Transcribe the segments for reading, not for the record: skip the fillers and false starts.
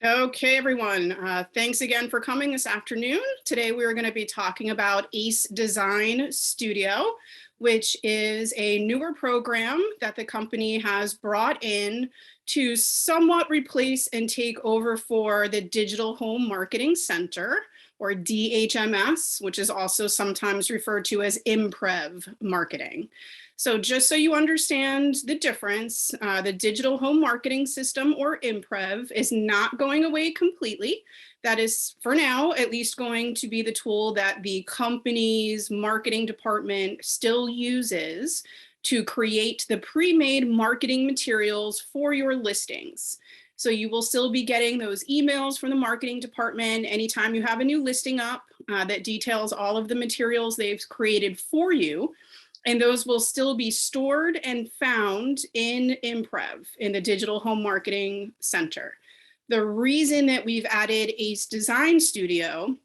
Okay, everyone. Thanks again for coming this afternoon. Today, we're going to be talking about AceDesignStudio, which is a newer program that the company has brought in to somewhat replace and take over for the Digital Home Marketing Center, or DHMS, which is also sometimes referred to as Imprev marketing. So just so you understand the difference, the Digital Home Marketing System, or Imprev, is not going away completely. That is, for now, at least going to be the tool that the company's marketing department still uses to create the pre-made marketing materials for your listings. So you will still be getting those emails from the marketing department anytime you have a new listing up that details all of the materials they've created for you. And those will still be stored and found in Imprev, in the Digital Home Marketing Center. The reason that we've added AceDesignStudio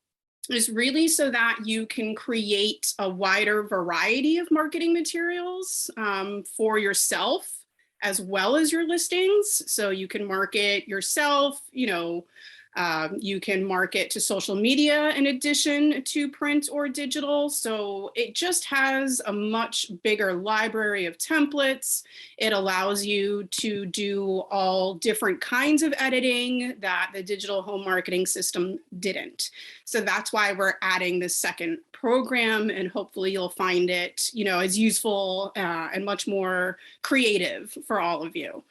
is really so that you can create a wider variety of marketing materials for yourself as well as your listings. So you can market yourself, you can market to social media in addition to print or digital. So it just has a much bigger library of templates. It allows you to do all different kinds of editing that the Digital Home Marketing System didn't. So that's why we're adding this second program, and hopefully you'll find it, as useful and much more creative for all of you.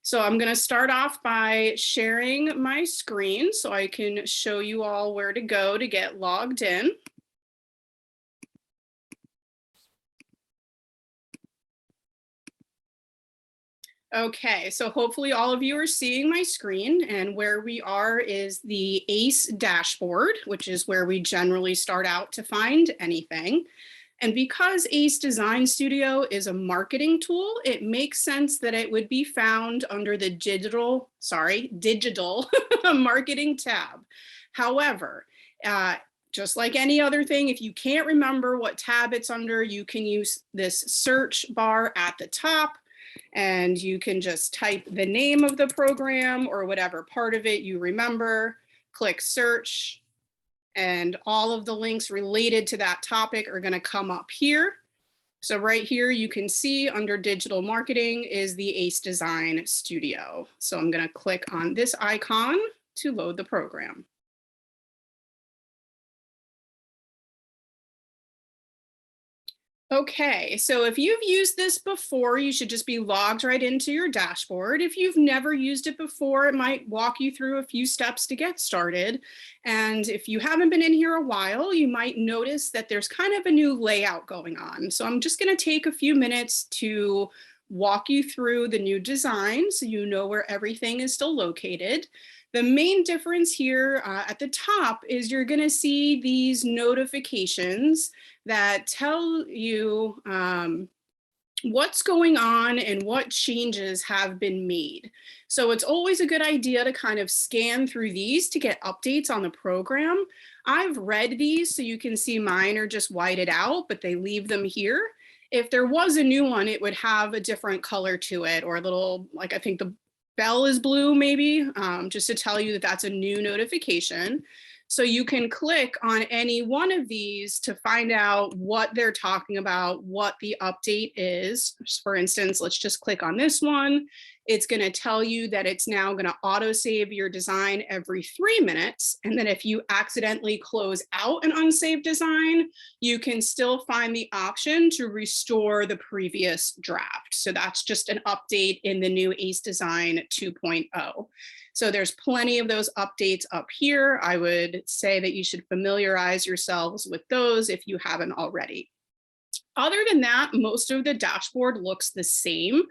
So I'm going to start off by sharing my screen so I can show you all where to go to get logged in. Okay, so hopefully all of you are seeing my screen, and where we are is the ACE dashboard, which is where we generally start out to find anything. And because AceDesignStudio is a marketing tool, it makes sense that it would be found under the digital marketing tab. However, just like any other thing, if you can't remember what tab it's under, you can use this search bar at the top, and you can just type the name of the program or whatever part of it you remember, click search, and all of the links related to that topic are going to come up here. So right here, you can see under digital marketing is the AceDesignStudio. So I'm going to click on this icon to load the program. Okay, so if you've used this before, you should just be logged right into your dashboard. If you've never used it before, it might walk you through a few steps to get started. And if you haven't been in here a while, you might notice that there's kind of a new layout going on. So I'm just going to take a few minutes to walk you through the new design so you know where everything is still located. The main difference here at the top is you're going to see these notifications that tell you what's going on and what changes have been made. So it's always a good idea to kind of scan through these to get updates on the program. I've read these so you can see mine are just whited out, but they leave them here. If there was a new one, it would have a different color to it, or a little, like I think the bell is blue maybe, just to tell you that that's a new notification. So you can click on any one of these to find out what they're talking about, what the update is. For instance, let's just click on this one. It's going to tell you that it's now going to autosave your design every 3 minutes. And then if you accidentally close out an unsaved design, you can still find the option to restore the previous draft. So that's just an update in the new AceDesign 2.0. So there's plenty of those updates up here. I would say that you should familiarize yourselves with those if you haven't already. Other than that, most of the dashboard looks the same.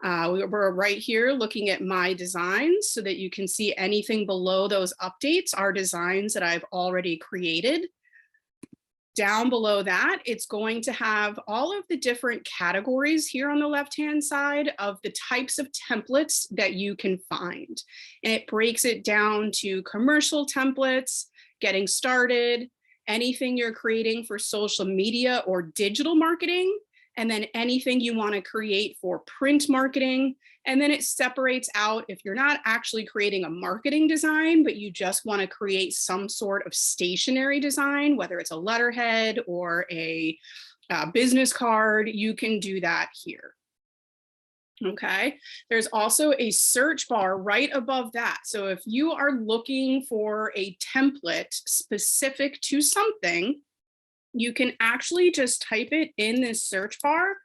We're right here looking at my designs so that you can see anything below those updates are designs that I've already created. Down below that, it's going to have all of the different categories here on the left-hand side of the types of templates that you can find. And it breaks it down to commercial templates, getting started, anything you're creating for social media or digital marketing, and then anything you want to create for print marketing. And then it separates out if you're not actually creating a marketing design, but you just want to create some sort of stationery design, whether it's a letterhead or a business card, you can do that here. Okay, there's also a search bar right above that. So if you are looking for a template specific to something, you can actually just type it in this search bar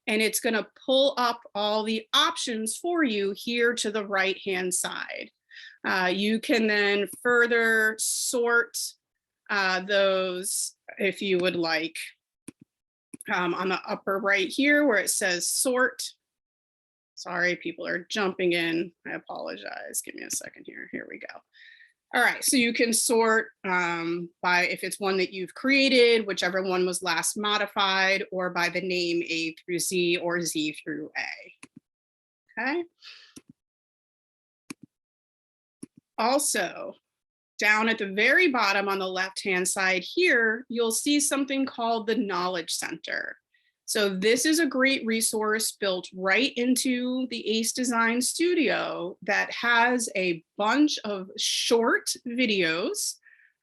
and it's going to pull up all the options for you here to the right hand side. You can then further sort those if you would like. On the upper right here where it says sort. Sorry, people are jumping in. I apologize. Give me a second here. Here we go. All right, so you can sort by if it's one that you've created, whichever one was last modified, or by the name A through Z or Z through A. Okay. Also, down at the very bottom on the left-hand side here, you'll see something called the Knowledge Center. So this is a great resource built right into the AceDesignStudio that has a bunch of short videos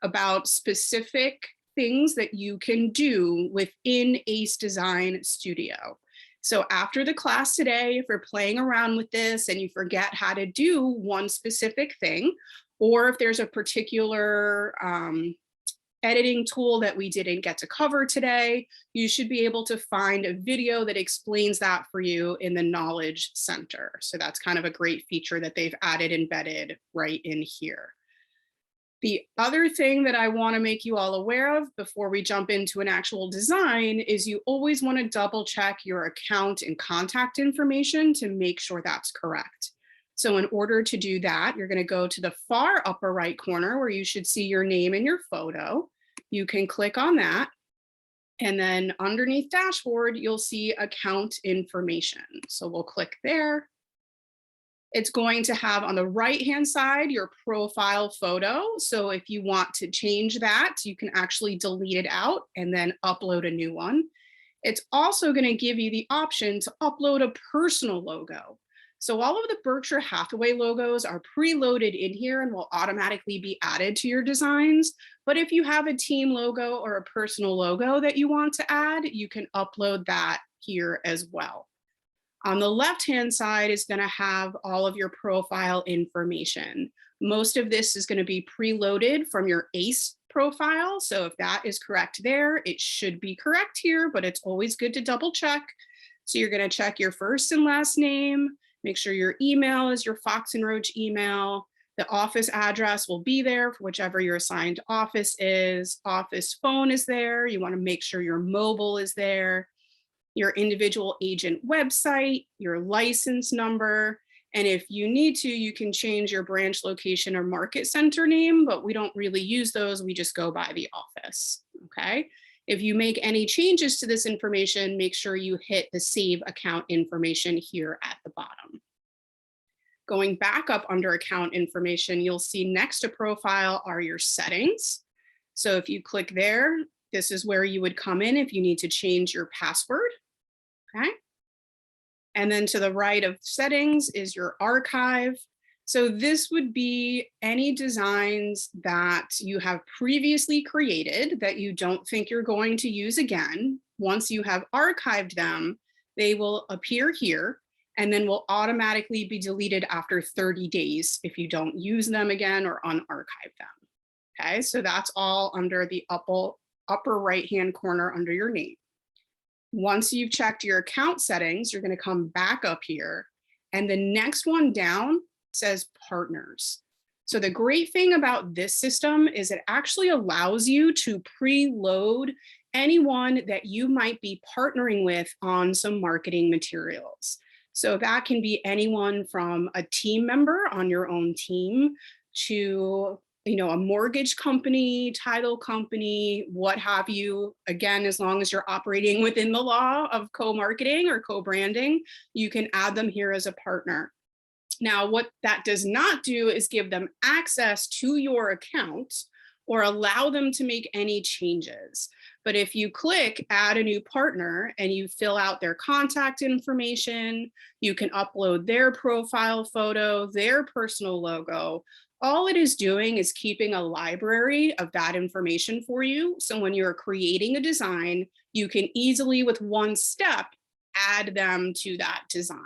about specific things that you can do within AceDesignStudio. So after the class today, if you're playing around with this and you forget how to do one specific thing, or if there's a particular editing tool that we didn't get to cover today, you should be able to find a video that explains that for you in the Knowledge Center. So that's kind of a great feature that they've added embedded right in here. The other thing that I want to make you all aware of before we jump into an actual design is you always want to double check your account and contact information to make sure that's correct. So in order to do that, you're going to go to the far upper right corner where you should see your name and your photo. You can click on that. And then underneath dashboard, you'll see account information. So we'll click there. It's going to have on the right-hand side your profile photo. So if you want to change that, you can actually delete it out and then upload a new one. It's also going to give you the option to upload a personal logo. So all of the Berkshire Hathaway logos are preloaded in here and will automatically be added to your designs. But if you have a team logo or a personal logo that you want to add, you can upload that here as well. On the left-hand side is going to have all of your profile information. Most of this is going to be preloaded from your ACE profile. So if that is correct there, it should be correct here, but it's always good to double check. So you're going to check your first and last name. Make sure your email is your Fox and Roach email. The office address will be there for whichever your assigned office is. Office phone is there. You want to make sure your mobile is there. Your individual agent website, your license number. And if you need to, you can change your branch location or market center name, but we don't really use those. We just go by the office. Okay. If you make any changes to this information, make sure you hit the save account information here at the bottom. Going back up under account information, you'll see next to profile are your settings. So if you click there, this is where you would come in if you need to change your password. Okay. And then to the right of settings is your archive. So this would be any designs that you have previously created that you don't think you're going to use again. Once you have archived them, they will appear here and then will automatically be deleted after 30 days if you don't use them again or unarchive them. Okay, so that's all under the upper right-hand corner under your name. Once you've checked your account settings, you're going to come back up here and the next one down says partners. So the great thing about this system is it actually allows you to preload anyone that you might be partnering with on some marketing materials. So that can be anyone from a team member on your own team to a mortgage company, title company, what have you. Again, as long as you're operating within the law of co-marketing or co-branding, you can add them here as a partner. Now, what that does not do is give them access to your account or allow them to make any changes. But if you click add a new partner and you fill out their contact information, you can upload their profile photo, their personal logo. All it is doing is keeping a library of that information for you. So when you're creating a design, you can easily, with one step, add them to that design.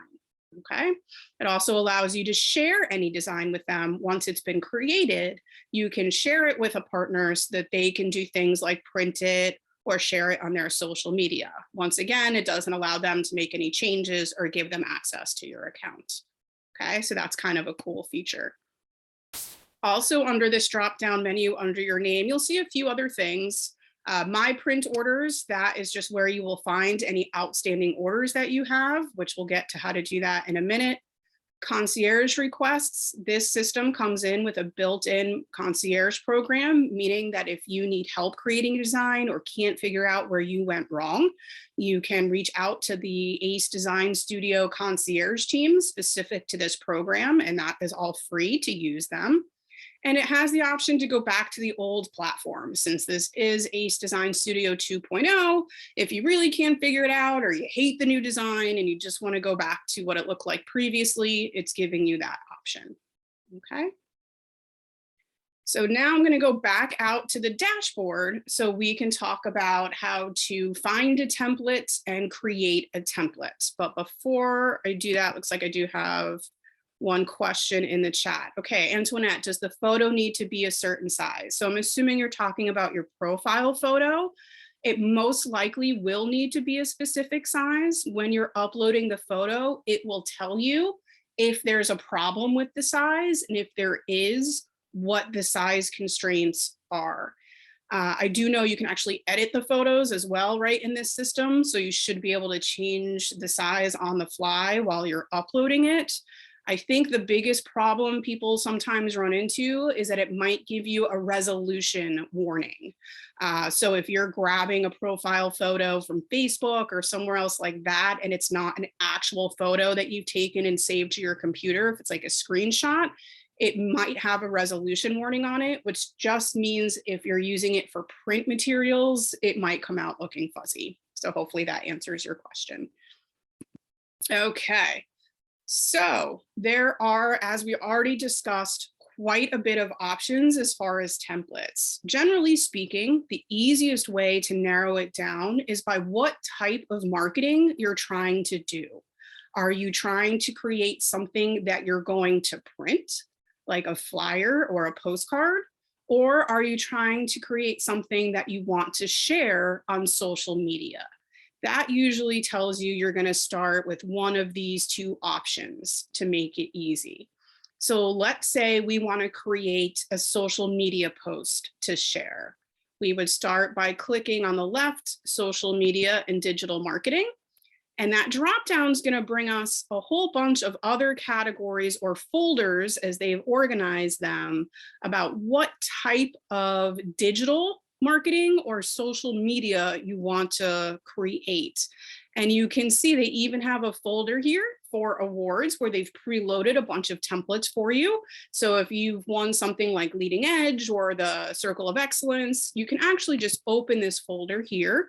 Okay. It also allows you to share any design with them once it's been created. You can share it with a partner so that they can do things like print it or share it on their social media. Once again, it doesn't allow them to make any changes or give them access to your account. Okay, so that's kind of a cool feature. Also, under this drop-down menu under your name, you'll see a few other things. My print orders, that is just where you will find any outstanding orders that you have, which we'll get to how to do that in a minute. Concierge requests, this system comes in with a built-in concierge program, meaning that if you need help creating a design or can't figure out where you went wrong, you can reach out to the AceDesignStudio concierge team specific to this program, and that is all free to use them. And it has the option to go back to the old platform. Since this is AceDesignStudio 2.0, if you really can't figure it out or you hate the new design and you just want to go back to what it looked like previously, it's giving you that option. Okay. So now I'm going to go back out to the dashboard so we can talk about how to find a template and create a template. But before I do that, looks like I do have one question in the chat. Okay, Antoinette, does the photo need to be a certain size? So I'm assuming you're talking about your profile photo. It most likely will need to be a specific size. When you're uploading the photo, it will tell you if there's a problem with the size, and if there is, what the size constraints are. I do know you can actually edit the photos as well, right, in this system. So you should be able to change the size on the fly while you're uploading it. I think the biggest problem people sometimes run into is that it might give you a resolution warning. So if you're grabbing a profile photo from Facebook or somewhere else like that, and it's not an actual photo that you've taken and saved to your computer, if it's like a screenshot, it might have a resolution warning on it, which just means if you're using it for print materials, it might come out looking fuzzy. So hopefully that answers your question. Okay. So there are, as we already discussed, quite a bit of options as far as templates. Generally speaking, the easiest way to narrow it down is by what type of marketing you're trying to do. Are you trying to create something that you're going to print, like a flyer or a postcard? Or are you trying to create something that you want to share on social media? That usually tells you you're going to start with one of these two options to make it easy. So let's say we want to create a social media post to share. We would start by clicking on the left, social media and digital marketing. And that dropdown is going to bring us a whole bunch of other categories or folders, as they've organized them, about what type of digital marketing or social media you want to create. And you can see they even have a folder here for awards where they've preloaded a bunch of templates for you. So if you've won something like Leading Edge or the Circle of Excellence, you can actually just open this folder here.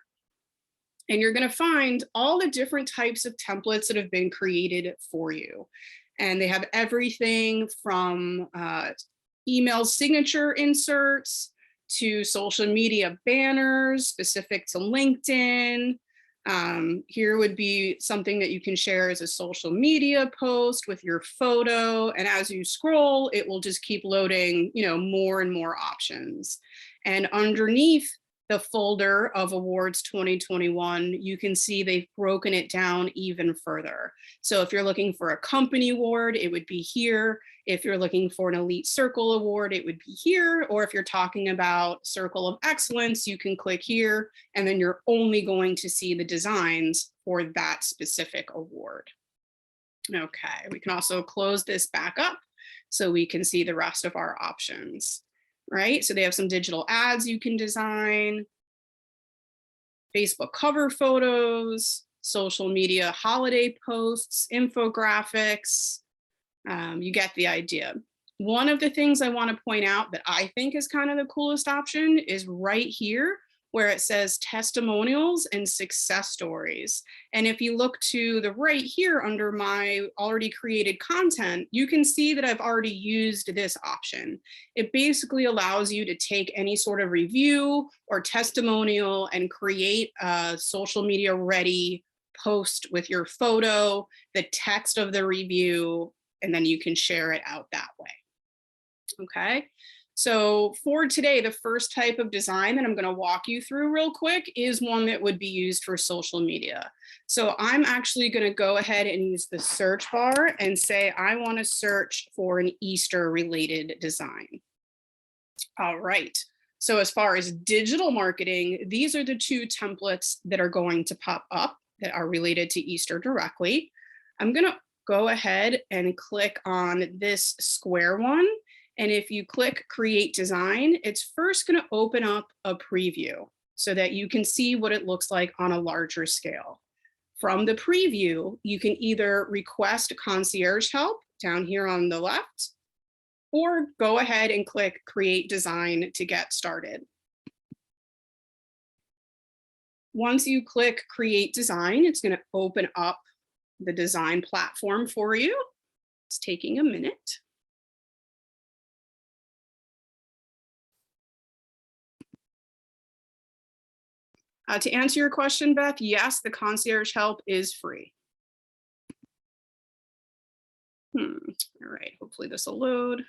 And you're going to find all the different types of templates that have been created for you. And they have everything from email signature inserts to social media banners specific to LinkedIn. Here would be something that you can share as a social media post with your photo. And as you scroll, it will just keep loading, more and more options. And underneath the folder of awards 2021, you can see they've broken it down even further. So if you're looking for a company award, it would be here. If you're looking for an elite circle award, it would be here. Or if you're talking about Circle of Excellence, you can click here, and then you're only going to see the designs for that specific award. Okay, we can also close this back up so we can see the rest of our options. Right? So they have some digital ads you can design, Facebook cover photos, social media holiday posts, infographics. You get the idea. One of the things I want to point out that I think is kind of the coolest option is right here where it says testimonials and success stories. And if you look to the right here under my already created content, you can see that I've already used this option. It basically allows you to take any sort of review or testimonial and create a social media ready post with your photo, the text of the review, and then you can share it out that way. Okay, so for today, the first type of design that I'm going to walk you through real quick is one that would be used for social media. So I'm actually going to go ahead and use the search bar and say I want to search for an Easter related design. All right, so as far as digital marketing, these are the two templates that are going to pop up that are related to Easter directly. I'm going to go ahead and click on this square one. And if you click create design, it's first going to open up a preview so that you can see what it looks like on a larger scale. From the preview, you can either request concierge help down here on the left, or go ahead and click create design to get started. Once you click create design, it's going to open up the design platform for you. It's taking a minute. To answer your question, Beth, yes, the concierge help is free. All right, hopefully this will load.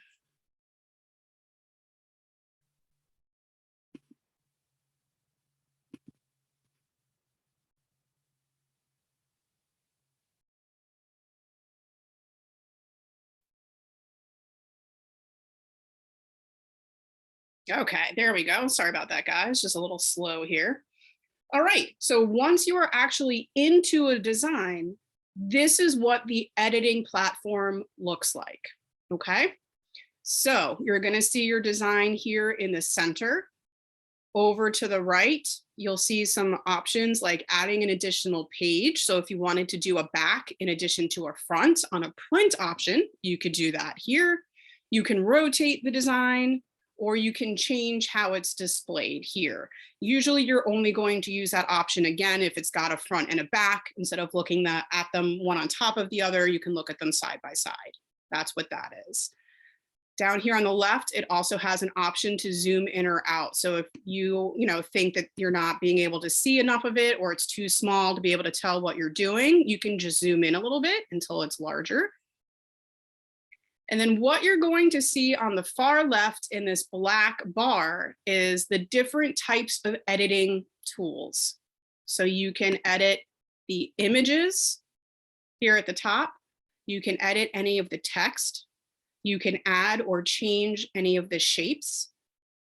Okay, there we go. Sorry about that, guys. Just a little slow here. All right, so once you are actually into a design, this is what the editing platform looks like, okay? So you're gonna see your design here in the center. Over to the right, you'll see some options like adding an additional page. So if you wanted to do a back in addition to a front on a print option, you could do that here. You can rotate the design, or you can change how it's displayed here. Usually you're only going to use that option again if it's got a front and a back. Instead of looking at them one on top of the other, you can look at them side by side. That's what that is. Down here on the left, it also has an option to zoom in or out. So if you think that you're not being able to see enough of it, or it's too small to be able to tell what you're doing, you can just zoom in a little bit until it's larger. And then what you're going to see on the far left in this black bar is the different types of editing tools. So you can edit the images here at the top. You can edit any of the text. You can add or change any of the shapes.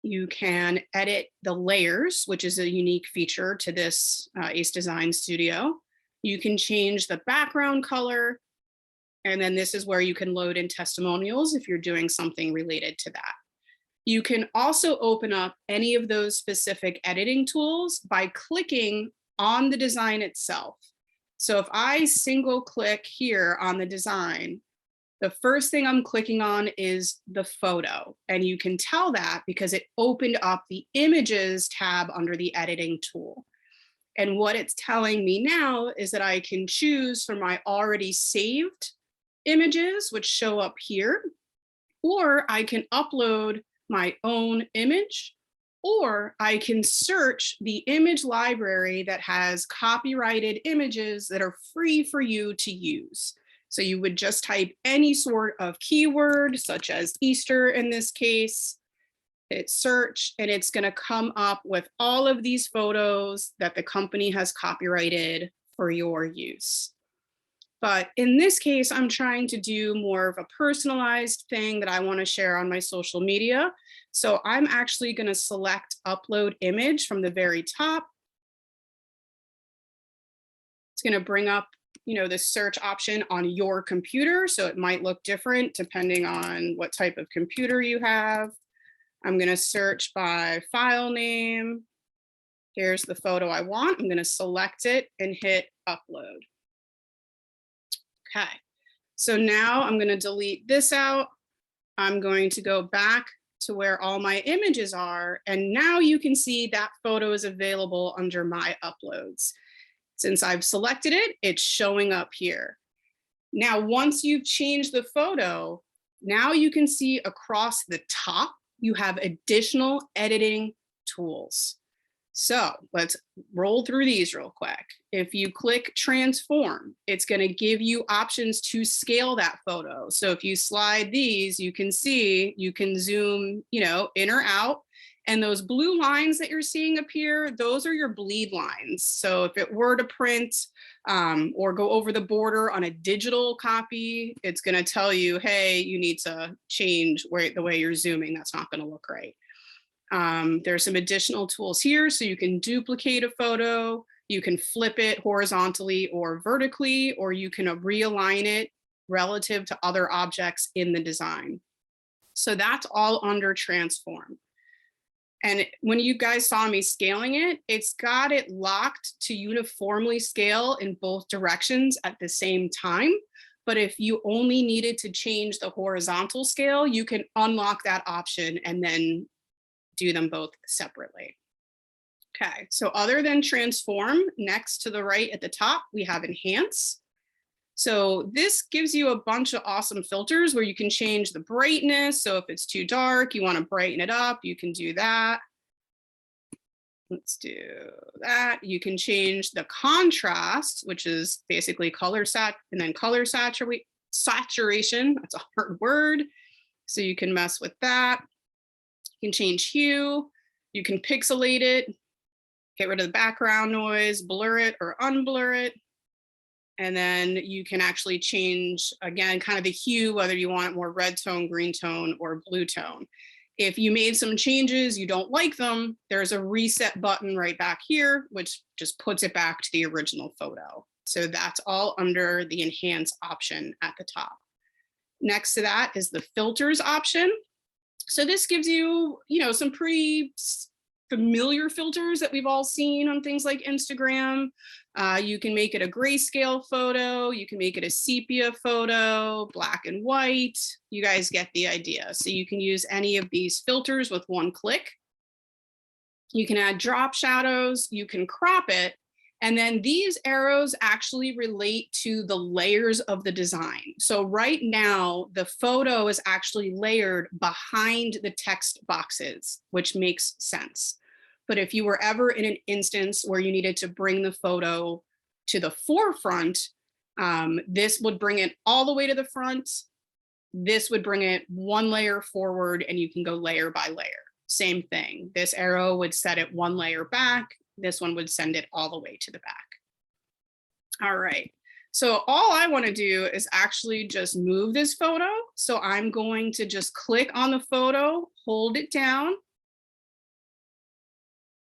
You can edit the layers, which is a unique feature to this AceDesignStudio. You can change the background color. And then this is where you can load in testimonials if you're doing something related to that. You can also open up any of those specific editing tools by clicking on the design itself. So if I single click here on the design, the first thing I'm clicking on is the photo. And you can tell that because it opened up the images tab under the editing tool. And what it's telling me now is that I can choose from my already saved images, which show up here, or I can upload my own image, or I can search the image library that has copyrighted images that are free for you to use. So you would just type any sort of keyword, such as Easter in this case, hit search, and it's going to come up with all of these photos that the company has copyrighted for your use. But in this case, I'm trying to do more of a personalized thing that I want to share on my social media. So I'm actually going to select upload image from the very top. It's going to bring up, the search option on your computer. So it might look different depending on what type of computer you have. I'm going to search by file name. Here's the photo I want. I'm going to select it and hit upload. Okay, so now I'm going to delete this out. I'm going to go back to where all my images are. And now you can see that photo is available under my uploads. Since I've selected it, it's showing up here. Now, once you've changed the photo, now you can see across the top, you have additional editing tools. So let's roll through these real quick. If you click transform, it's going to give you options to scale that photo. So if you slide these, you can see, you can zoom, in or out. And those blue lines that you're seeing up here, those are your bleed lines. So if it were to print or go over the border on a digital copy, it's going to tell you, hey, you need to change the way you're zooming. That's not going to look right. There's some additional tools here. So you can duplicate a photo, you can flip it horizontally or vertically, or you can realign it relative to other objects in the design. So that's all under transform. And when you guys saw me scaling it, it's got it locked to uniformly scale in both directions at the same time. But if you only needed to change the horizontal scale, you can unlock that option and then do them both separately. Okay, so other than transform, next to the right at the top, we have enhance. So this gives you a bunch of awesome filters where you can change the brightness. So if it's too dark, you want to brighten it up, you can do that. Let's do that. You can change the contrast, which is basically color saturation. That's a hard word. So you can mess with that. You can change hue. You can pixelate it, get rid of the background noise, blur it or unblur it. And then you can actually change, again, kind of the hue, whether you want it more red tone, green tone, or blue tone. If you made some changes, you don't like them, there's a reset button right back here, which just puts it back to the original photo. So that's all under the enhance option at the top. Next to that is the filters option. So this gives you, some pretty familiar filters that we've all seen on things like Instagram. You can make it a grayscale photo, you can make it a sepia photo, black and white. You guys get the idea. So you can use any of these filters with one click. You can add drop shadows, you can crop it, and then these arrows actually relate to the layers of the design. So right now, the photo is actually layered behind the text boxes, which makes sense. But if you were ever in an instance where you needed to bring the photo to the forefront, this would bring it all the way to the front. This would bring it one layer forward, and you can go layer by layer. Same thing. This arrow would set it one layer back. This one would send it all the way to the back. All right. So all I want to do is actually just move this photo. So I'm going to just click on the photo, hold it down,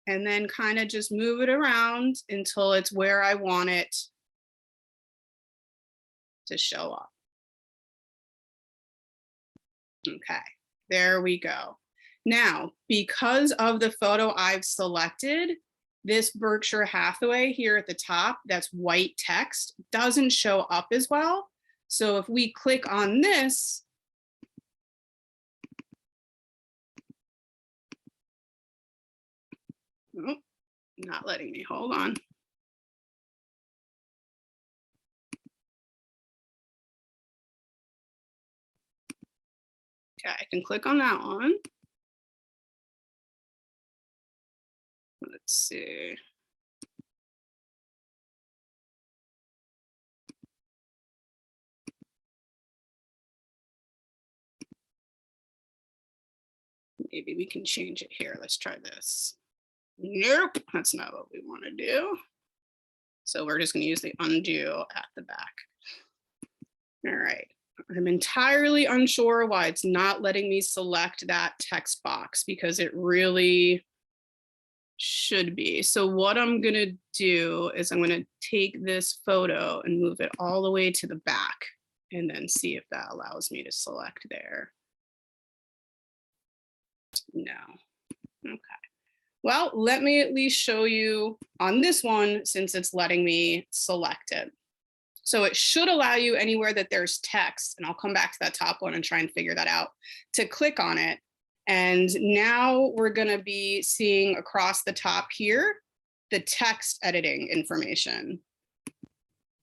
and then kind of just move it around until it's where I want it to show up. Okay, there we go. Now, because of the photo I've selected, this Berkshire Hathaway here at the top, that's white text, doesn't show up as well. So if we click on this, oh, not letting me, hold on. Okay, I can click on that one. Let's see. Maybe we can change it here. Let's try this. Nope, that's not what we want to do. So we're just going to use the undo at the back. All right. I'm entirely unsure why it's not letting me select that text box, because it really should be. So what I'm going to do is I'm going to take this photo and move it all the way to the back and then see if that allows me to select there. No. Okay. Well, let me at least show you on this one, since it's letting me select it. So it should allow you anywhere that there's text, and I'll come back to that top one and try and figure that out, to click on it. And now we're going to be seeing across the top here, the text editing information.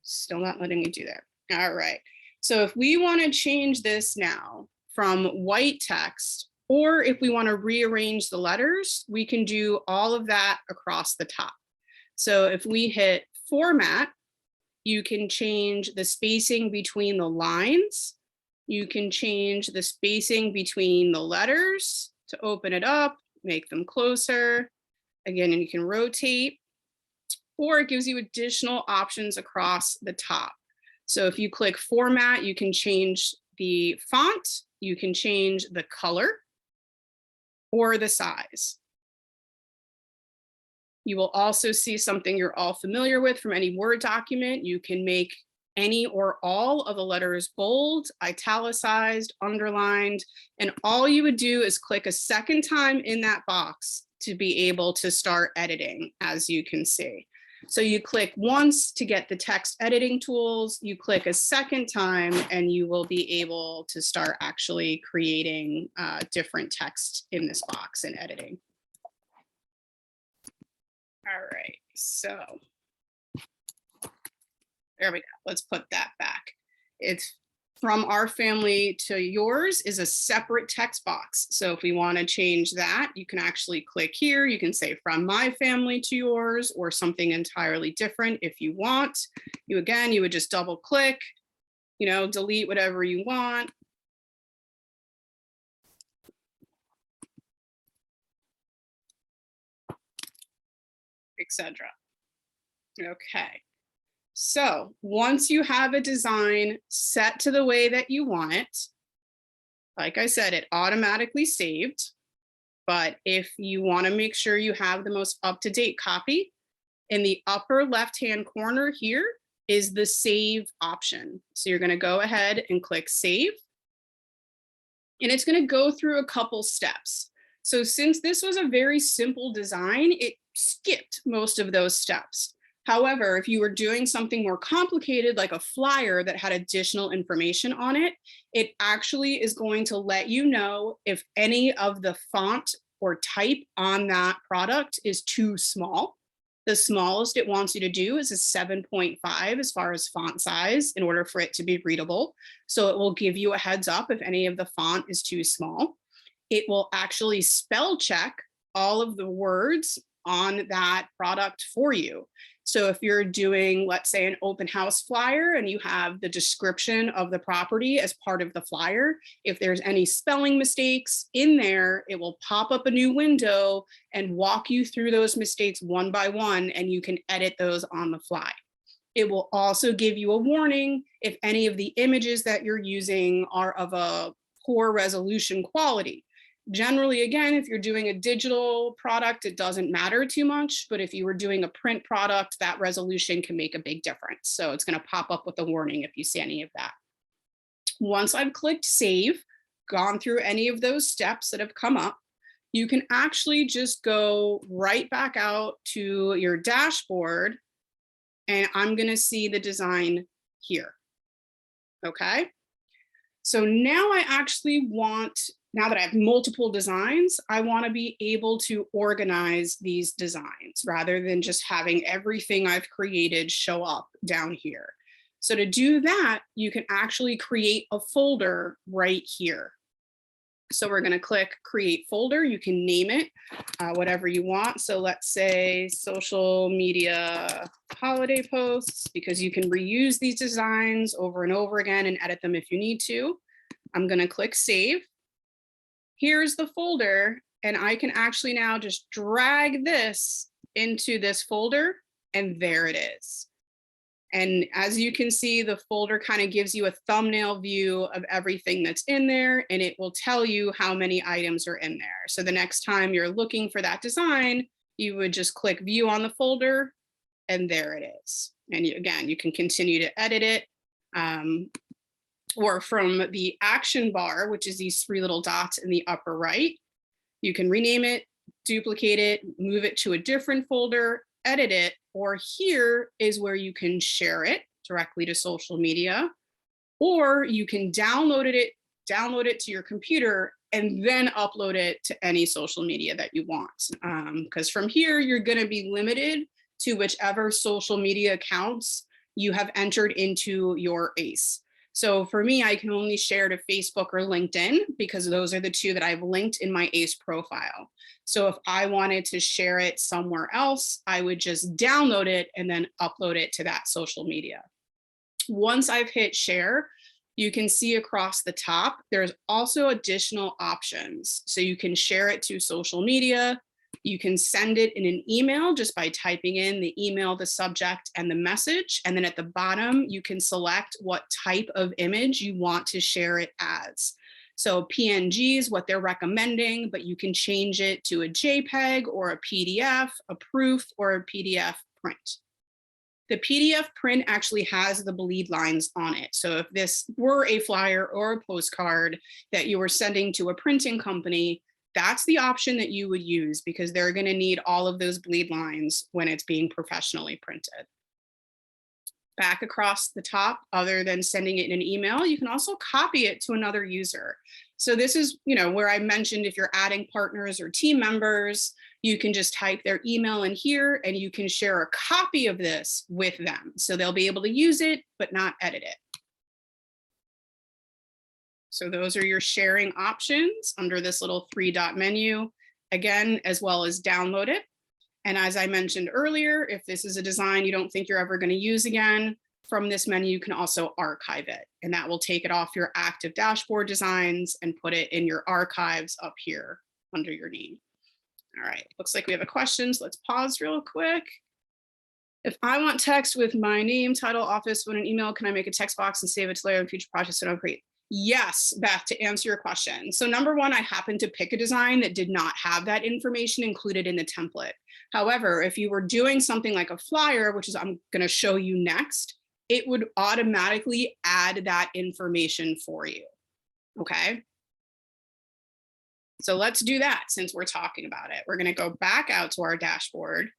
Still not letting me do that. All right. So if we want to change this now from white text, or if we want to rearrange the letters, we can do all of that across the top. So if we hit format, you can change the spacing between the lines. You can change the spacing between the letters to open it up, make them closer. Again, and you can rotate, or it gives you additional options across the top. So if you click format, you can change the font, you can change the color or the size. You will also see something you're all familiar with from any Word document. You can make any or all of the letters bold, italicized, underlined, and all you would do is click a second time in that box to be able to start editing, as you can see. So you click once to get the text editing tools, you click a second time, and you will be able to start actually creating different text in this box and editing. All right, so there we go. Let's put that back. It's from our family to yours is a separate text box. So if we want to change that, you can actually click here. You can say from my family to yours, or something entirely different if you want. You would just double click, delete whatever you want. Etc. Okay. So once you have a design set to the way that you want it, like I said, it automatically saved. But if you want to make sure you have the most up-to-date copy, in the upper left-hand corner here is the save option. So you're going to go ahead and click save. And it's going to go through a couple steps. So since this was a very simple design, it skipped most of those steps. However, if you were doing something more complicated, like a flyer that had additional information on it, it actually is going to let you know if any of the font or type on that product is too small. The smallest it wants you to do is a 7.5 as far as font size in order for it to be readable. So it will give you a heads up if any of the font is too small. It will actually spell check all of the words on that product for you. So if you're doing, let's say, an open house flyer and you have the description of the property as part of the flyer, if there's any spelling mistakes in there, it will pop up a new window and walk you through those mistakes one by one, and you can edit those on the fly. It will also give you a warning if any of the images that you're using are of a poor resolution quality. Generally, again, if you're doing a digital product, it doesn't matter too much, but if you were doing a print product, that resolution can make a big difference. So it's going to pop up with a warning if you see any of that. Once I've clicked save, gone through any of those steps that have come up, you can actually just go right back out to your dashboard, and I'm going to see the design here. Okay. So now I actually want, now that I have multiple designs, I want to be able to organize these designs rather than just having everything I've created show up down here. So to do that, you can actually create a folder right here. So we're going to click create folder. You can name it whatever you want. So let's say social media holiday posts, because you can reuse these designs over and over again and edit them if you need to. I'm going to click save. Here's the folder, and I can actually now just drag this into this folder, and there it is. And as you can see, the folder kind of gives you a thumbnail view of everything that's in there, and it will tell you how many items are in there. So the next time you're looking for that design, you would just click view on the folder, and there it is. And again, you can continue to edit it. Or from the action bar, which is these three little dots in the upper right, you can rename it, duplicate it, move it to a different folder, edit it, or here is where you can share it. directly to social media, or you can download it to your computer and then upload it to any social media that you want. Because from here, you're going to be limited to whichever social media accounts you have entered into your ACE. So for me, I can only share to Facebook or LinkedIn because those are the two that I've linked in my ACE profile. So if I wanted to share it somewhere else, I would just download it and then upload it to that social media. Once I've hit share, you can see across the top, there's also additional options. So you can share it to social media. You can send it in an email just by typing in the email, the subject, and the message. And then at the bottom, you can select what type of image you want to share it as. So PNG is what they're recommending, but you can change it to a JPEG or a PDF, a proof, or a PDF print. The PDF print actually has the bleed lines on it. So if this were a flyer or a postcard that you were sending to a printing company, that's the option that you would use because they're going to need all of those bleed lines when it's being professionally printed. Back across the top, other than sending it in an email, you can also copy it to another user. So this is, where I mentioned if you're adding partners or team members, you can just type their email in here and you can share a copy of this with them. So they'll be able to use it, but not edit it. So those are your sharing options under this little 3-dot menu, again, as well as download it. And as I mentioned earlier, if this is a design you don't think you're ever going to use again, from this menu, you can also archive it. And that will take it off your active dashboard designs and put it in your archives up here under your name. All right, looks like we have a question. So let's pause real quick. If I want text with my name, title, office, phone, and email, can I make a text box and save it to later in future projects that I'll create? Yes, Beth, to answer your question. So number one, I happened to pick a design that did not have that information included in the template. However, if you were doing something like a flyer, which is I'm going to show you next, it would automatically add that information for you. Okay. So let's do that since we're talking about it. We're going to go back out to our dashboard.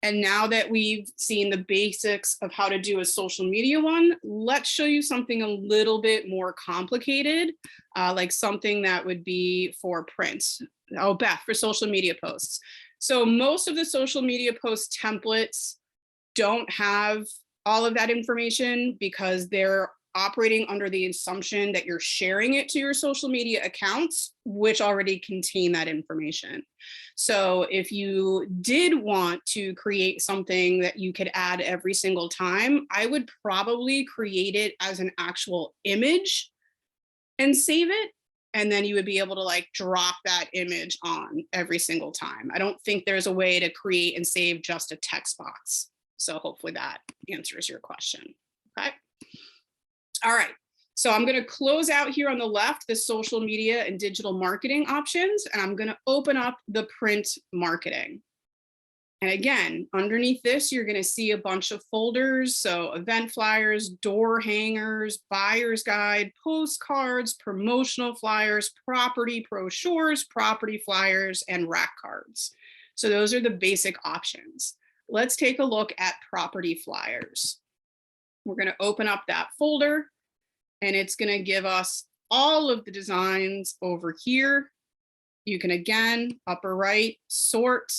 And now that we've seen the basics of how to do a social media one, let's show you something a little bit more complicated, like something that would be for print. Oh, Beth, for social media posts. So most of the social media post templates don't have all of that information because they're operating under the assumption that you're sharing it to your social media accounts, which already contain that information. So if you did want to create something that you could add every single time, I would probably create it as an actual image and save it. And then you would be able to like drop that image on every single time. I don't think there's a way to create and save just a text box. So hopefully that answers your question. Okay. All right. So I'm going to close out here on the left, the social media and digital marketing options, and I'm going to open up the print marketing. And again, underneath this, you're going to see a bunch of folders. So event flyers, door hangers, buyer's guide, postcards, promotional flyers, property brochures, property flyers, and rack cards. So those are the basic options. Let's take a look at property flyers. We're going to open up that folder and it's going to give us all of the designs over here. You can again, upper right, sort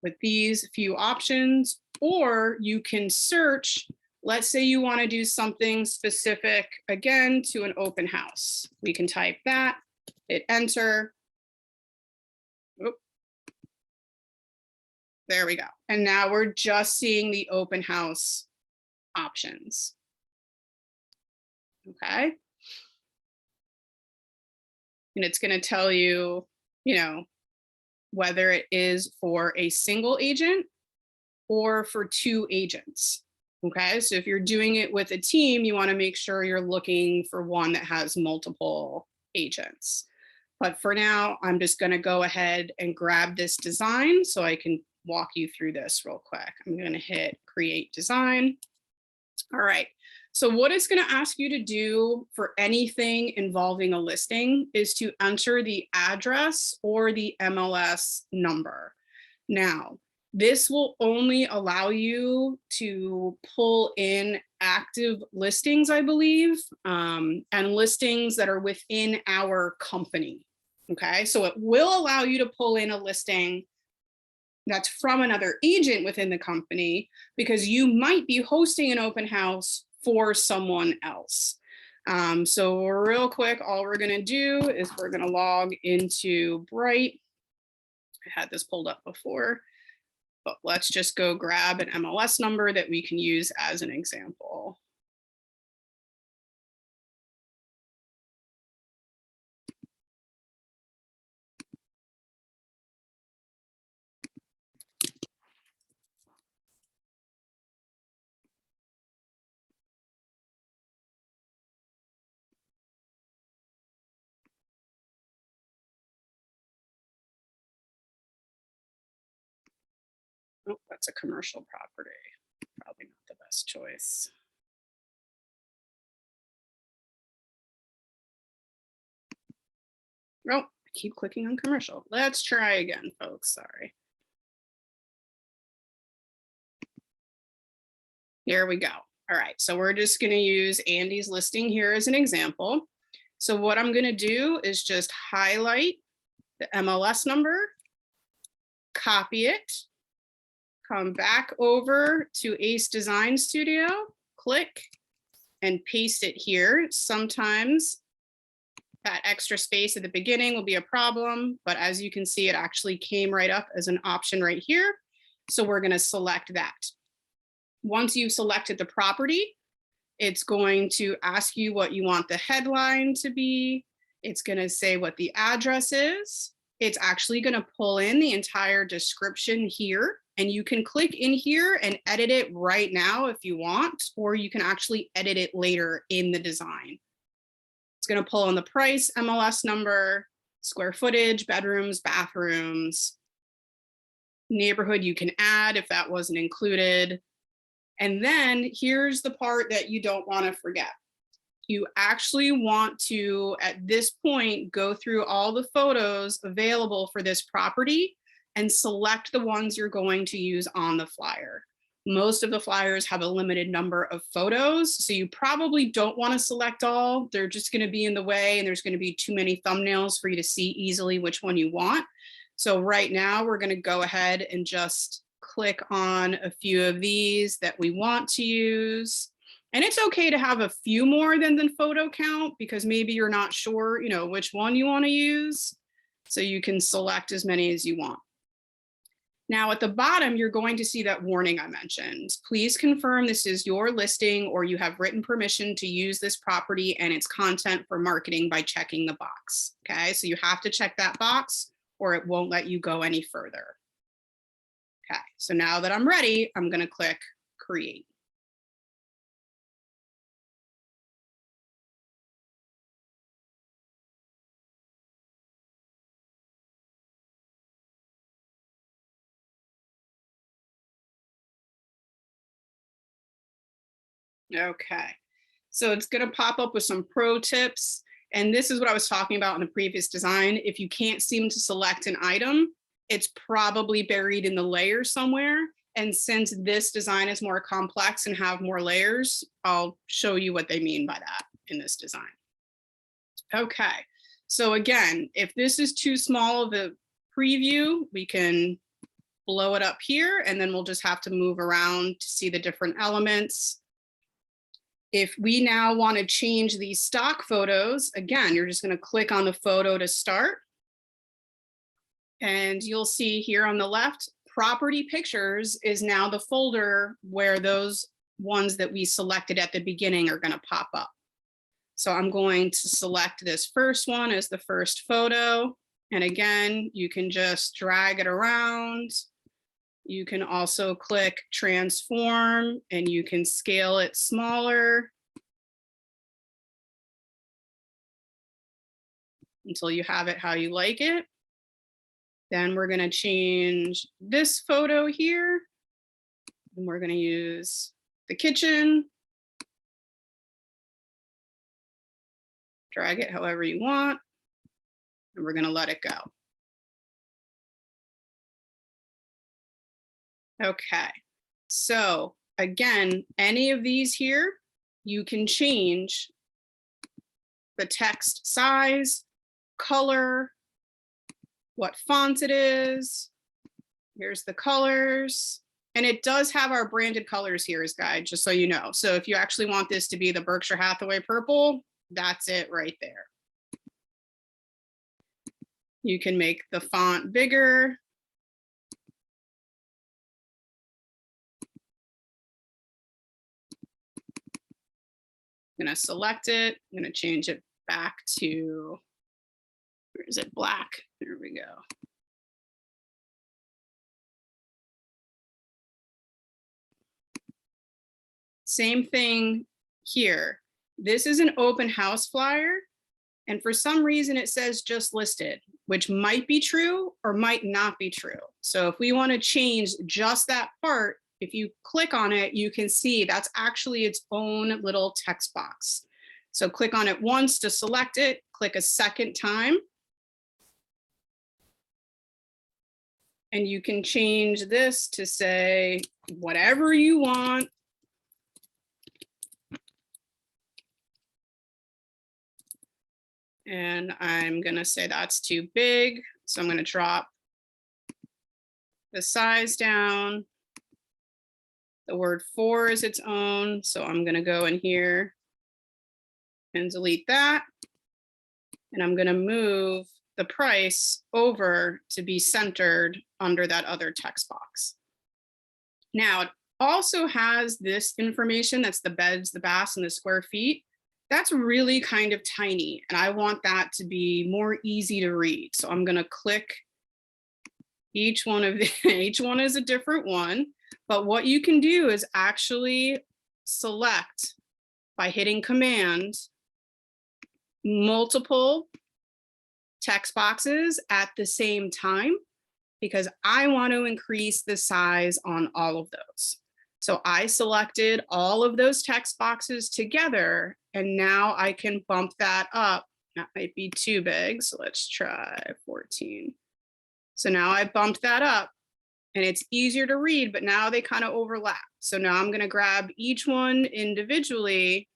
with these few options, or you can search. Let's say you want to do something specific again to an open house. We can type that, hit enter. Oop. There we go. And now we're just seeing the open house options. Okay. And it's going to tell you, whether it is for a single agent or for 2 agents. Okay, so if you're doing it with a team, you want to make sure you're looking for one that has multiple agents. But for now, I'm just going to go ahead and grab this design so I can walk you through this real quick. I'm going to hit create design. All right. So what it's going to ask you to do for anything involving a listing is to enter the address or the MLS number. Now, This will only allow you to pull in active listings, I believe, and listings that are within our company. Okay, so it will allow you to pull in a listing that's from another agent within the company because you might be hosting an open house for someone else. So real quick, all we're going to do is we're going to log into Bright. I had this pulled up before, but let's just go grab an MLS number that we can use as an example. Oh, that's a commercial property. Probably not the best choice. Oh, I keep clicking on commercial. Let's try again, folks. Sorry. Here we go. All right, so we're just going to use Andy's listing here as an example. So what I'm going to do is just highlight the MLS number, copy it, come back over to AceDesignStudio, click, and paste it here. Sometimes that extra space at the beginning will be a problem, but as you can see, it actually came right up as an option right here. So we're going to select that. Once you've selected the property, it's going to ask you what you want the headline to be. It's going to say what the address is. It's actually going to pull in the entire description here, and you can click in here and edit it right now if you want, or you can actually edit it later in the design. It's going to pull in the price, MLS number, square footage, bedrooms, bathrooms, neighborhood you can add if that wasn't included. And then here's the part that you don't want to forget. You actually want to, at this point, go through all the photos available for this property and select the ones you're going to use on the flyer. Most of the flyers have a limited number of photos, so you probably don't want to select all. They're just going to be in the way, and there's going to be too many thumbnails for you to see easily which one you want. So right now, we're going to go ahead and just click on a few of these that we want to use. And it's okay to have a few more than the photo count because maybe you're not sure, which one you want to use. So you can select as many as you want. Now at the bottom, you're going to see that warning I mentioned. Please confirm this is your listing or you have written permission to use this property and its content for marketing by checking the box. Okay, so you have to check that box or it won't let you go any further. Okay, so now that I'm ready, I'm going to click create. Okay, so it's going to pop up with some pro tips. And this is what I was talking about in the previous design. If you can't seem to select an item, it's probably buried in the layer somewhere. And since this design is more complex and have more layers, I'll show you what they mean by that in this design. Okay, so again, if this is too small of a preview, we can blow it up here and then we'll just have to move around to see the different elements. If we now want to change these stock photos, again, you're just going to click on the photo to start. And you'll see here on the left, property pictures is now the folder where those ones that we selected at the beginning are going to pop up. So I'm going to select this first one as the first photo. And again, you can just drag it around. You can also click transform and you can scale it smaller until you have it how you like it. Then we're going to change this photo here. And we're going to use the kitchen. Drag it however you want. And we're going to let it go. Okay, so again, any of these here, you can change the text size, color, what font it is. Here's the colors. And it does have our branded colors here as guide, just so you know. So if you actually want this to be the Berkshire Hathaway purple, that's it right there. You can make the font bigger. I'm gonna select it. I'm gonna change it back to, where is it, black? There we go. Same thing here. This is an open house flyer, and for some reason it says just listed, which might be true or might not be true. So if we want to change just that part, if you click on it, you can see that's actually its own little text box. So click on it once to select it, click a second time, and you can change this to say whatever you want. And I'm gonna say that's too big. So I'm gonna drop the size down. The word for is its own. So I'm gonna go in here and delete that. And I'm gonna move the price over to be centered under that other text box. Now, it also has this information, that's the beds, the baths, and the square feet. That's really kind of tiny, and I want that to be more easy to read. So I'm gonna click each one of the, each one is a different one, but what you can do is actually select by hitting Command multiple text boxes at the same time, because I want to increase the size on all of those. So I selected all of those text boxes together, and now I can bump that up. That might be too big, so let's try 14. So now I bumped that up, and it's easier to read, but now they kind of overlap. So now I'm going to grab each one individually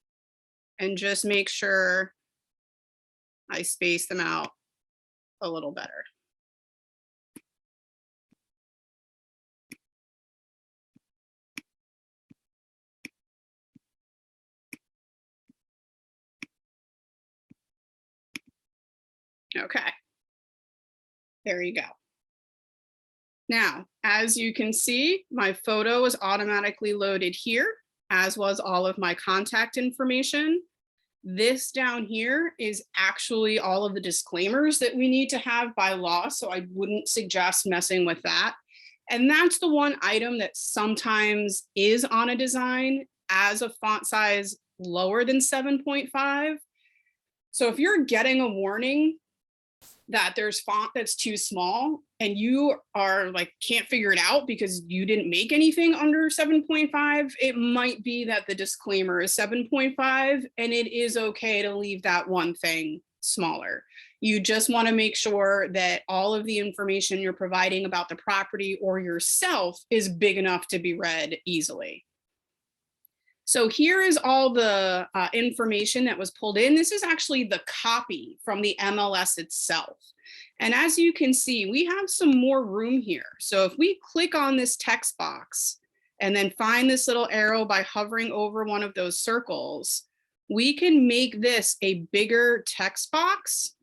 and just make sure I space them out a little better. Okay, there you go. Now, as you can see, my photo is automatically loaded here, as was all of my contact information. This down here is actually all of the disclaimers that we need to have by law, so I wouldn't suggest messing with that. And that's the one item that sometimes is on a design as a font size lower than 7.5. So if you're getting a warning that there's font that's too small and you are like, can't figure it out because you didn't make anything under 7.5, it might be that the disclaimer is 7.5, and it is okay to leave that one thing smaller. You just want to make sure that all of the information you're providing about the property or yourself is big enough to be read easily. So here is all the information that was pulled in. This is actually the copy from the MLS itself. And as you can see, we have some more room here. So if we click on this text box and then find this little arrow by hovering over one of those circles, we can make this a bigger text box.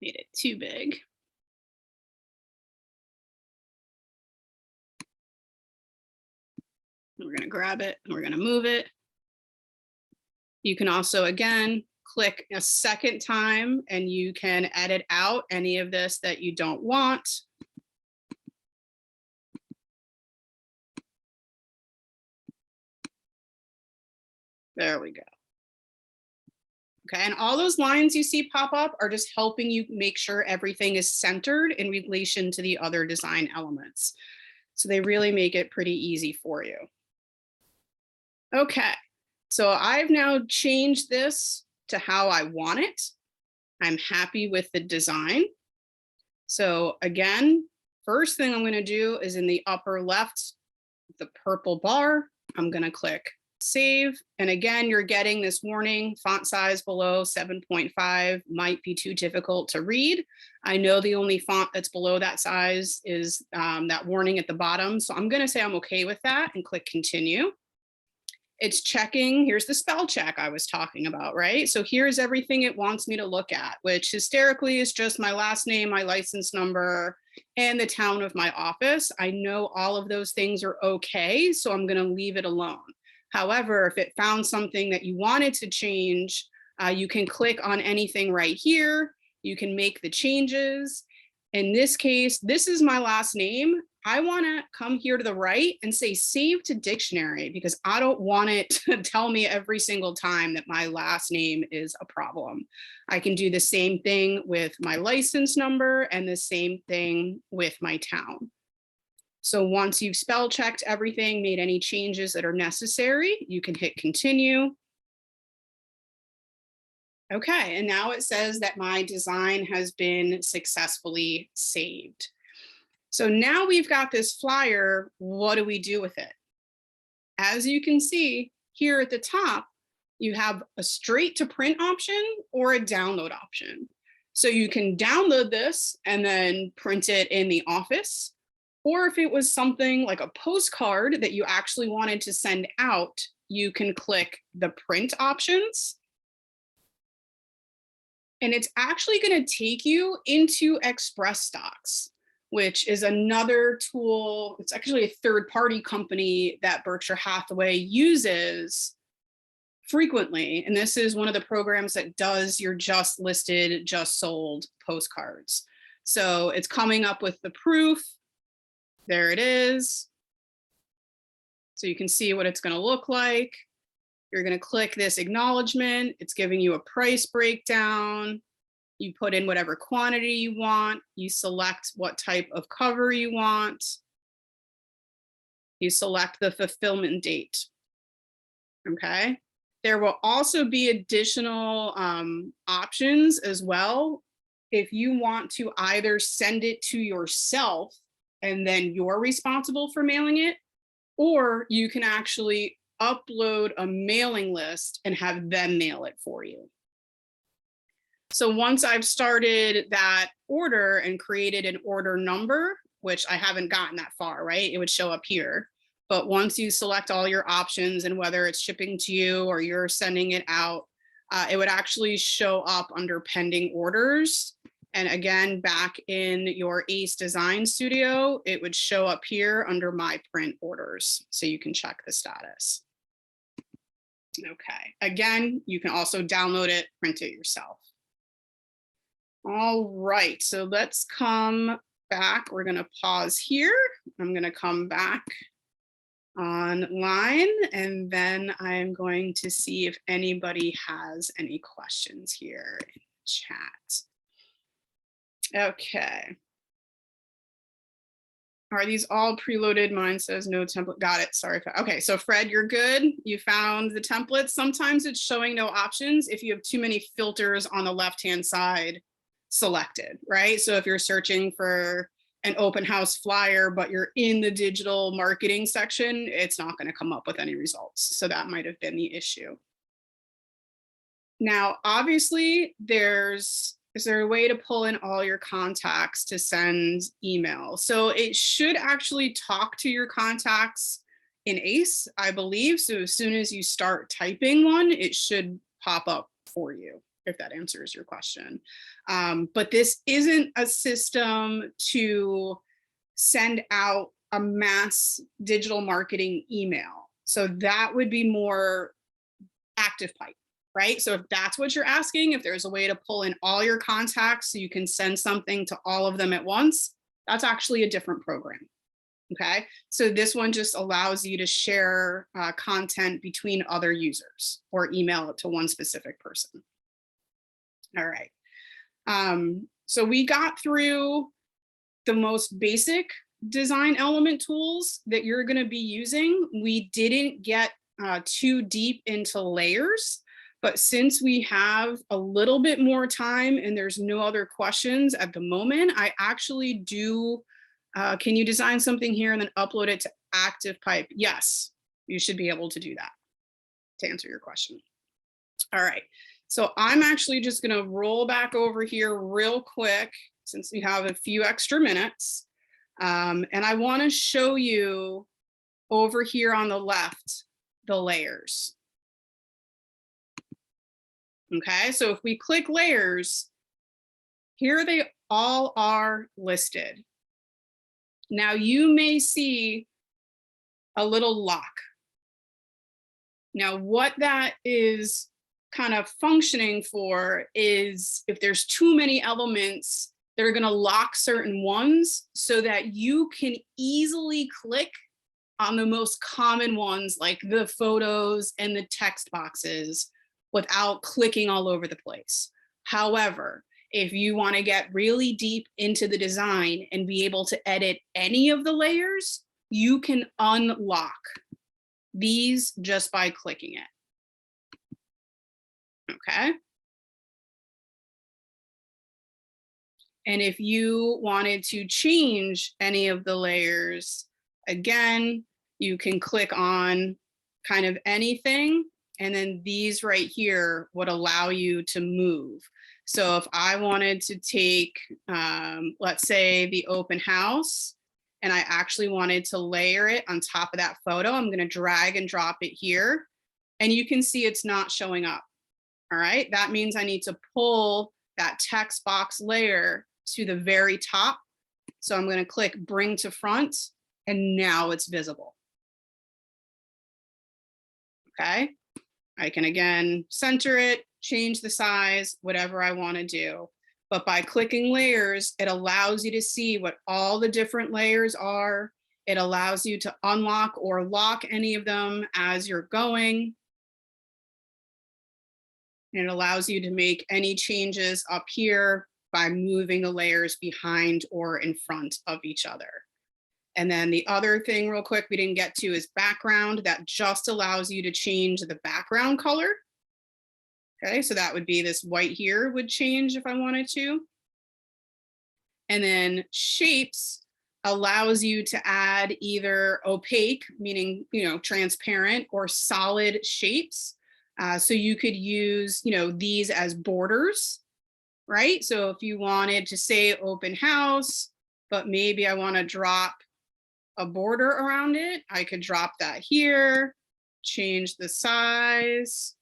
Made it too big. We're going to grab it and we're going to move it. You can also, again, click a second time and you can edit out any of this that you don't want. There we go. Okay, and all those lines you see pop up are just helping you make sure everything is centered in relation to the other design elements. So they really make it pretty easy for you. Okay, so I've now changed this to how I want it. I'm happy with the design. So again, first thing I'm going to do is in the upper left, the purple bar, I'm going to click save. And again, you're getting this warning, font size below 7.5 might be too difficult to read. I know the only font that's below that size is that warning at the bottom. So I'm going to say I'm okay with that and click continue. It's checking, here's the spell check I was talking about, right? So here's everything it wants me to look at, which hysterically is just my last name, my license number, and the town of my office. I know all of those things are okay, so I'm gonna leave it alone. However, if it found something that you wanted to change, you can click on anything right here. You can make the changes. In this case, this is my last name. I want to come here to the right and say save to dictionary because I don't want it to tell me every single time that my last name is a problem. I can do the same thing with my license number and the same thing with my town. So once you've spell checked everything, made any changes that are necessary, you can hit continue. Okay, and now it says that my design has been successfully saved. So now we've got this flyer, what do we do with it? As you can see here at the top, you have a straight to print option or a download option. So you can download this and then print it in the office. Or if it was something like a postcard that you actually wanted to send out, you can click the print options. And it's actually going to take you into Express Docs, which is another tool. It's actually a third-party company that Berkshire Hathaway uses frequently. And this is one of the programs that does your just listed, just sold postcards. So it's coming up with the proof. There it is. So you can see what it's going to look like. You're going to click this acknowledgement. It's giving you a price breakdown. You put in whatever quantity you want. You select what type of cover you want. You select the fulfillment date. Okay. There will also be additional options as well. If you want to either send it to yourself and then you're responsible for mailing it, or you can actually upload a mailing list and have them mail it for you. So once I've started that order and created an order number, which I haven't gotten that far, right? It would show up here. But once you select all your options and whether it's shipping to you or you're sending it out, it would actually show up under pending orders. And again, back in your AceDesignStudio, it would show up here under my print orders. So you can check the status. Okay, again, you can also download it, print it yourself. All right, so let's come back. We're gonna pause here. I'm gonna come back online and then I'm going to see if anybody has any questions here in the chat. Okay. Are these all preloaded? Mine says no template. Got it. Sorry. Okay, so Fred, you're good. You found the templates. Sometimes it's showing no options if you have too many filters on the left-hand side selected, right? So if you're searching for an open house flyer, but you're in the digital marketing section, it's not going to come up with any results. So that might have been the issue. Now, obviously, is there a way to pull in all your contacts to send email? So it should actually talk to your contacts in ACE, I believe. So as soon as you start typing one, it should pop up for you, if that answers your question. But this isn't a system to send out a mass digital marketing email. So that would be more ActivePipe. Right? So if that's what you're asking, if there's a way to pull in all your contacts so you can send something to all of them at once, that's actually a different program. Okay, so this one just allows you to share content between other users or email it to one specific person. All right. So we got through the most basic design element tools that you're going to be using. We didn't get too deep into layers. But since we have a little bit more time and there's no other questions at the moment, I actually do, can you design something here and then upload it to ActivePipe? Yes, you should be able to do that, to answer your question. All right, so I'm actually just gonna roll back over here real quick since we have a few extra minutes. And I wanna show you over here on the left, the layers. Okay, so if we click layers, here they all are listed. Now you may see a little lock. Now what that is kind of functioning for is if there's too many elements, they're going to lock certain ones so that you can easily click on the most common ones like the photos and the text boxes without clicking all over the place. However, if you want to get really deep into the design and be able to edit any of the layers, you can unlock these just by clicking it. Okay. And if you wanted to change any of the layers, again, you can click on kind of anything. And then these right here would allow you to move. So if I wanted to take, let's say the open house, and I actually wanted to layer it on top of that photo, I'm going to drag and drop it here. And you can see it's not showing up. All right, that means I need to pull that text box layer to the very top. So I'm going to click bring to front, and now it's visible. Okay, I can again center it, change the size, whatever I want to do. But by clicking layers, it allows you to see what all the different layers are. It allows you to unlock or lock any of them as you're going. And it allows you to make any changes up here by moving the layers behind or in front of each other. And then the other thing real quick we didn't get to is background. That just allows you to change the background color. Okay, so that would be this white here would change if I wanted to. And then shapes allows you to add either opaque, meaning, transparent, or solid shapes. So you could use, these as borders, right? So if you wanted to say open house, but maybe I want to drop a border around it, I could drop that here, change the size,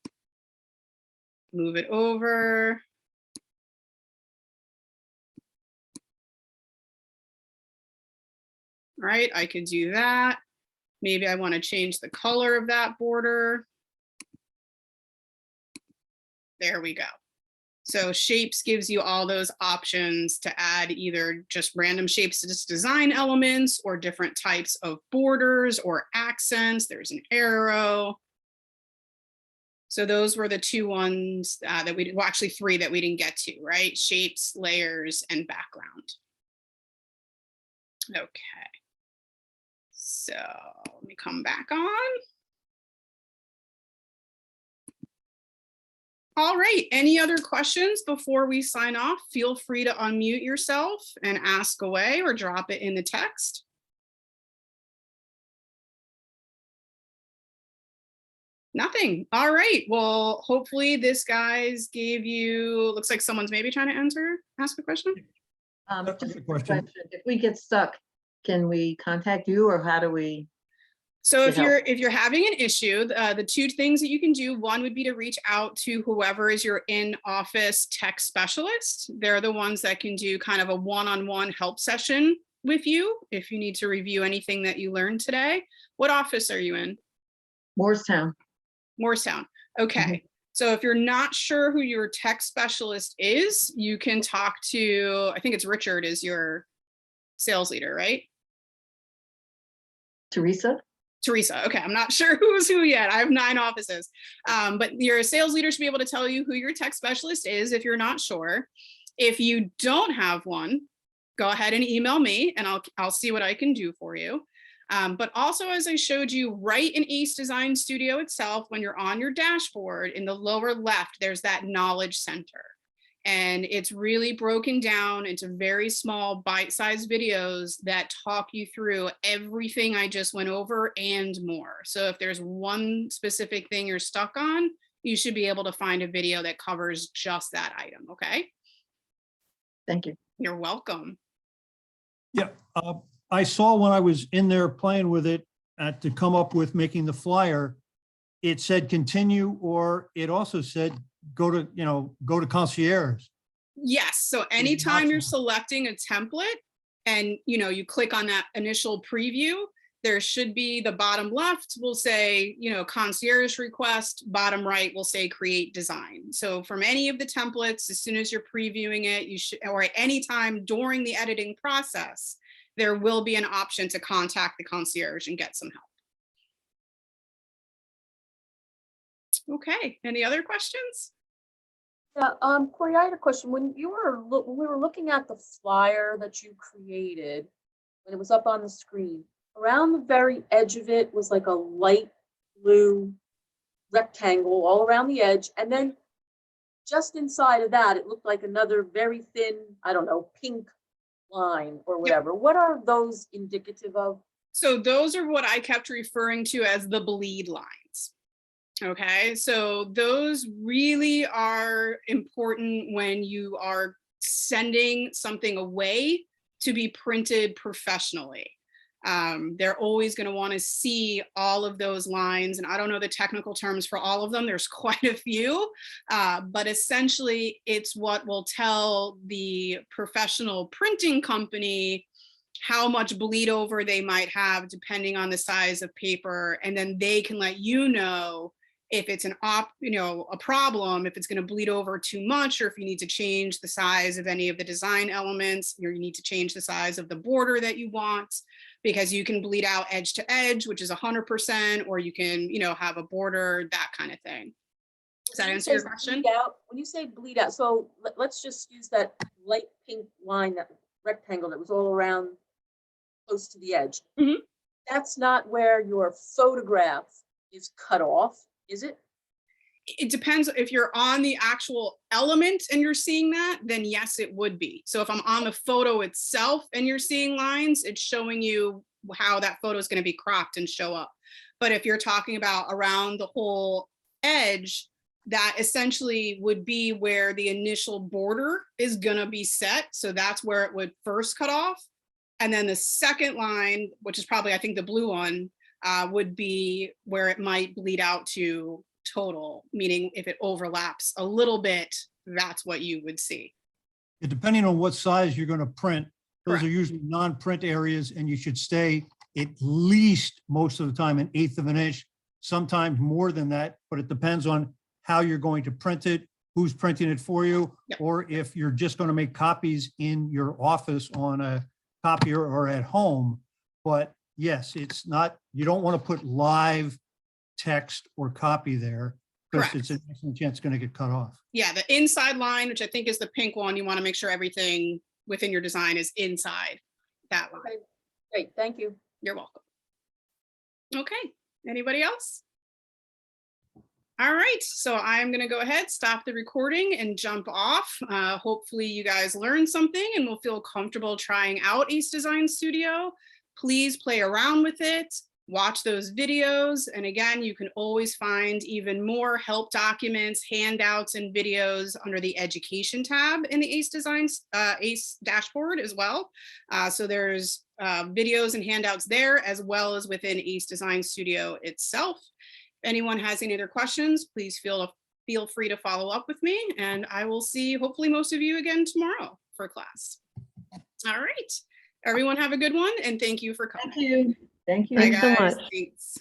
move it over. Right, I could do that. Maybe I want to change the color of that border. There we go. So shapes gives you all those options to add either just random shapes to just design elements or different types of borders or accents. There's an arrow. So those were the two ones that we did, well, actually three that we didn't get to, right? Shapes, layers, and background. Okay. So let me come back on. All right, any other questions before we sign off? Feel free to unmute yourself and ask away or drop it in the text. Nothing. All right, well, hopefully this guys gave you, looks like someone's maybe trying to ask a question. Just a question. If we get stuck, can we contact you, or how do we? So if you're having an issue, the two things that you can do, one would be to reach out to whoever is your in-office tech specialist. They're the ones that can do kind of a one-on-one help session with you if you need to review anything that you learned today. What office are you in? Morristown. Morristown. Okay. So if you're not sure who your tech specialist is, you can talk to, I think it's Richard is your sales leader, right? Teresa. Okay, I'm not sure who's who yet. I have 9 offices, but your sales leader should be able to tell you who your tech specialist is if you're not sure. If you don't have one, go ahead and email me and I'll see what I can do for you. But also, as I showed you right in AceDesignStudio itself, when you're on your dashboard in the lower left, there's that knowledge center. And it's really broken down into very small bite-sized videos that talk you through everything I just went over and more. So if there's one specific thing you're stuck on, you should be able to find a video that covers just that item, okay? Thank you. You're welcome. Yeah, I saw when I was in there playing with it to come up with making the flyer, it said continue, or it also said go to concierge. Yes, so anytime you're selecting a template and you click on that initial preview, there should be the bottom left will say, concierge request, bottom right will say create design. So from any of the templates, as soon as you're previewing it, you should, or at any time during the editing process, there will be an option to contact the concierge and get some help. Okay, any other questions? Yeah, Corey, I had a question. When we were looking at the flyer that you created, when it was up on the screen, around the very edge of it was like a light blue rectangle all around the edge. And then just inside of that, it looked like another very thin, I don't know, pink line or whatever. Yep. What are those indicative of? So those are what I kept referring to as the bleed lines. Okay, so those really are important when you are sending something away to be printed professionally. They're always going to want to see all of those lines, and I don't know the technical terms for all of them. There's quite a few, but essentially it's what will tell the professional printing company how much bleed over they might have depending on the size of paper, and then they can let you know if it's a problem, if it's going to bleed over too much, or if you need to change the size of any of the design elements, or you need to change the size of the border that you want, because you can bleed out edge to edge, which is 100%, or you can, have a border, that kind of thing. Does that answer your question? When you say bleed out, so let's just use that light pink line, that rectangle that was all around close to the edge. Mm-hmm. That's not where your photograph is cut off, is it? It depends. If you're on the actual element and you're seeing that, then yes, it would be. So if I'm on the photo itself and you're seeing lines, it's showing you how that photo is going to be cropped and show up. But if you're talking about around the whole edge, that essentially would be where the initial border is going to be set. So that's where it would first cut off. And then the second line, which is probably, I think, the blue one, would be where it might bleed out to total, meaning if it overlaps a little bit, that's what you would see. Depending on what size you're going to print, those Correct. are usually non-print areas, and you should stay at least most of the time 1/8 of an inch, sometimes more than that, but it depends on how you're going to print it, who's printing it for you, Yep. or if you're just going to make copies in your office on a copier or at home. But yes, it's not, you don't want to put live text or copy there, because Correct. it's an excellent chance it's going to get cut off. Yeah, the inside line, which I think is the pink one, you want to make sure everything within your design is inside that line. Okay, great, thank you. You're welcome. Okay, anybody else? All right, so I'm going to go ahead, stop the recording and jump off. Hopefully you guys learned something and will feel comfortable trying out AceDesignStudio. Please play around with it, watch those videos. And again, you can always find even more help documents, handouts, and videos under the education tab in the ACE dashboard as well. So there's videos and handouts there, as well as within AceDesignStudio itself. If anyone has any other questions, please feel free to follow up with me, and I will see hopefully most of you again tomorrow for class. All right, everyone have a good one, and thank you for coming. Thank you. Thank you Bye, so guys. much. Thanks.